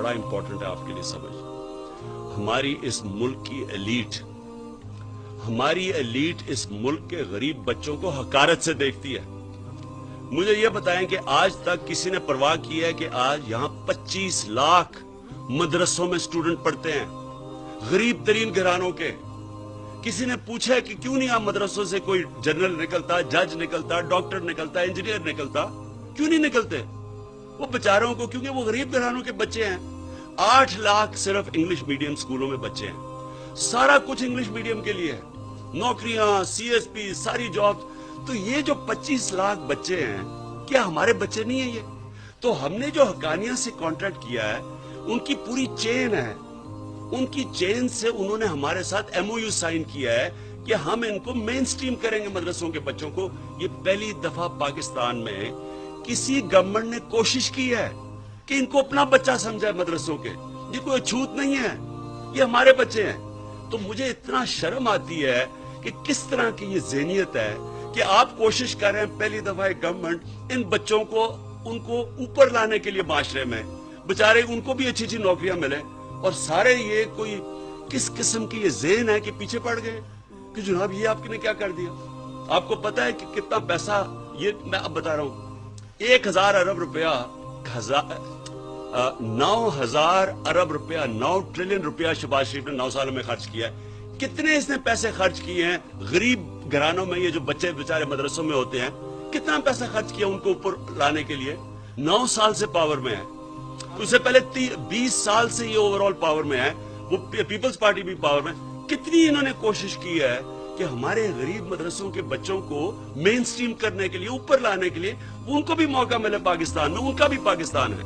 बड़ा इंपॉर्टेंट है आपके लिए समझ। हमारी इस मुल्क की एलीट इस मुल्क के गरीब बच्चों को हकारत से देखती है। मुझे यह बताएं कि आज तक किसी ने परवाह की है कि आज यहां 25 लाख मदरसों में स्टूडेंट पढ़ते हैं, गरीब तरीन घरानों के। किसी ने पूछा है कि क्यों नहीं आप मदरसों से कोई जनरल निकलता, जज निकलता, डॉक्टर निकलता, इंजीनियर निकलता, क्यों नहीं निकलते वो बेचारों को? क्योंकि वो गरीब घरानों के बच्चे हैं। 8 लाख सिर्फ इंग्लिश मीडियम स्कूलों में बच्चे हैं, सारा कुछ इंग्लिश मीडियम के लिए है, नौकरियां, सीएसपी, सारी जॉब। तो ये जो 25 लाख बच्चे हैं, क्या हमारे बच्चे नहीं है ये? तो हमने जो हकानिया से कॉन्ट्रैक्ट किया है, उनकी पूरी चेन है, उनकी चेन से उन्होंने हमारे साथ एमओयू साइन किया है कि हम इनको मेन स्ट्रीम करेंगे मदरसों के बच्चों को। ये पहली दफा पाकिस्तान में किसी गवर्नमेंट ने कोशिश की है कि इनको अपना बच्चा समझाए मदरसों के। ये कोई अछूत नहीं है, ये हमारे बच्चे हैं। तो मुझे इतना शर्म आती है कि किस तरह की ये ज़हनियत है कि आप कोशिश कर रहे हैं पहली दफा एक गवर्नमेंट इन बच्चों को उनको ऊपर लाने के लिए माशरे में, बेचारे उनको भी अच्छी अच्छी नौकरियां मिले, और सारे ये कोई किस किस्म की ये ज़हन है कि पीछे पड़ गए कि जनाब ये आपने क्या कर दिया। आपको पता है कि कितना पैसा, ये मैं अब बता रहा हूं, 1000 अरब रुपया, 9,000 अरब रुपया, 9 ट्रिलियन रुपया शहबाज शरीफ ने 9 सालों में खर्च किया है। कितने इसने पैसे खर्च किए हैं गरीब घरानों में? ये जो बच्चे बेचारे मदरसों में होते हैं, कितना पैसा खर्च किया उनको ऊपर लाने के लिए? 9 साल से पावर में है, उससे पहले 20 साल से ये ओवरऑल पावर में है, वो पीपल्स पार्टी भी पावर में। कितनी इन्होंने कोशिश की है कि हमारे गरीब मदरसों के बच्चों को मेन स्ट्रीम करने के लिए, ऊपर लाने के लिए, उनको भी मौका मिले पाकिस्तान में, उनका भी पाकिस्तान है।